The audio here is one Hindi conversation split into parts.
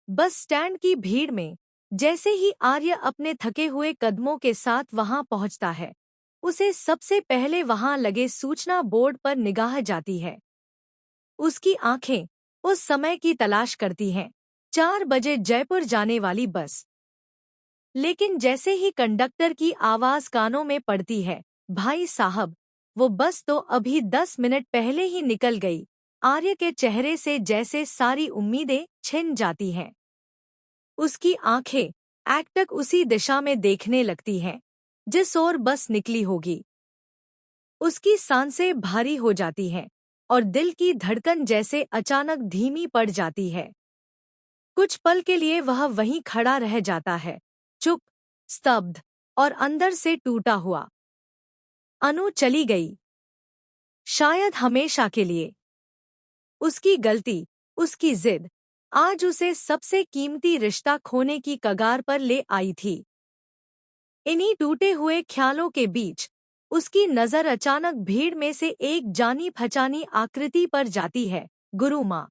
बस स्टैंड की भीड़ में जैसे ही आर्य अपने थके हुए कदमों के साथ वहां पहुंचता है, उसे सबसे पहले वहां लगे सूचना बोर्ड पर निगाह जाती है। उसकी आंखें उस समय की तलाश करती हैं, 4 बजे जयपुर जाने वाली बस। लेकिन जैसे ही कंडक्टर की आवाज कानों में पड़ती है, भाई साहब, वो बस तो अभी 10 मिनट पहले ही निकल गई, आर्य के चेहरे से जैसे सारी उम्मीदें छिन जाती हैं। उसकी आंखें एकटक उसी दिशा में देखने लगती हैं जिस ओर बस निकली होगी। उसकी सांसें भारी हो जाती हैं और दिल की धड़कन जैसे अचानक धीमी पड़ जाती है। कुछ पल के लिए वह वहीं खड़ा रह जाता है, चुप, स्तब्ध और अंदर से टूटा हुआ। अनु चली गई, शायद हमेशा के लिए। उसकी गलती, उसकी जिद, आज उसे सबसे कीमती रिश्ता खोने की कगार पर ले आई थी। इन्हीं टूटे हुए ख्यालों के बीच उसकी नजर अचानक भीड़ में से एक जानी पहचानी आकृति पर जाती है, गुरु माँ।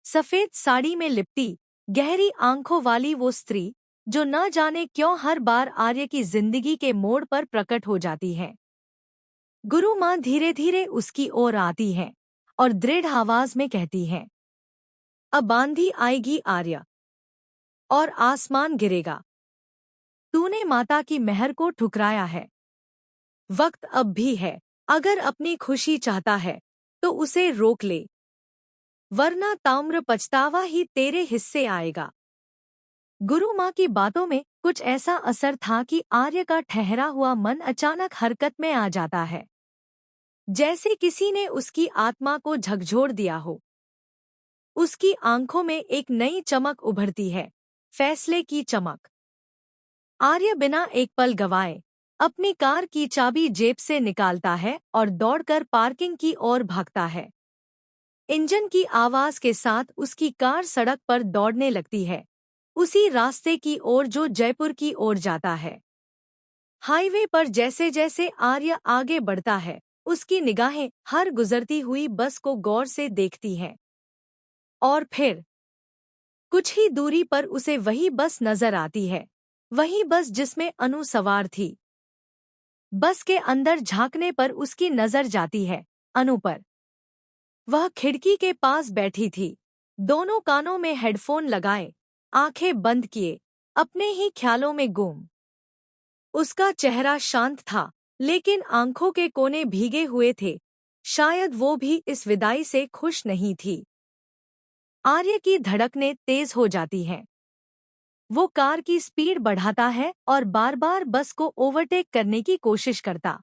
सफेद साड़ी में लिपटी, गहरी आंखों वाली वो स्त्री जो न जाने क्यों हर बार आर्य की जिंदगी के मोड़ पर प्रकट हो जाती है। गुरु माँ धीरे धीरे उसकी ओर आती है और दृढ़ आवाज में कहती है, अब आंधी आएगी आर्य, और आसमान गिरेगा। तूने माता की मेहर को ठुकराया है। वक्त अब भी है, अगर अपनी खुशी चाहता है तो उसे रोक ले, वरना ताम्र पछतावा ही तेरे हिस्से आएगा। गुरु माँ की बातों में कुछ ऐसा असर था कि आर्य का ठहरा हुआ मन अचानक हरकत में आ जाता है, जैसे किसी ने उसकी आत्मा को झकझोर दिया हो। उसकी आंखों में एक नई चमक उभरती है, फैसले की चमक। आर्य बिना एक पल गवाए अपनी कार की चाबी जेब से निकालता है और दौड़कर पार्किंग की ओर भागता है। इंजन की आवाज के साथ उसकी कार सड़क पर दौड़ने लगती है, उसी रास्ते की ओर जो जयपुर की ओर जाता है। हाईवे पर जैसे जैसे आर्य आगे बढ़ता है, उसकी निगाहें हर गुजरती हुई बस को गौर से देखती हैं। और फिर कुछ ही दूरी पर उसे वही बस नजर आती है, वही बस जिसमें अनु सवार थी। बस के अंदर झांकने पर उसकी नजर जाती है अनु पर। वह खिड़की के पास बैठी थी, दोनों कानों में हेडफोन लगाए, आंखें बंद किए, अपने ही ख्यालों में गुम। उसका चेहरा शांत था, लेकिन आंखों के कोने भीगे हुए थे। शायद वो भी इस विदाई से खुश नहीं थी। आर्य की धड़कनें तेज हो जाती हैं। वो कार की स्पीड बढ़ाता है और बार बार बस को ओवरटेक करने की कोशिश करता।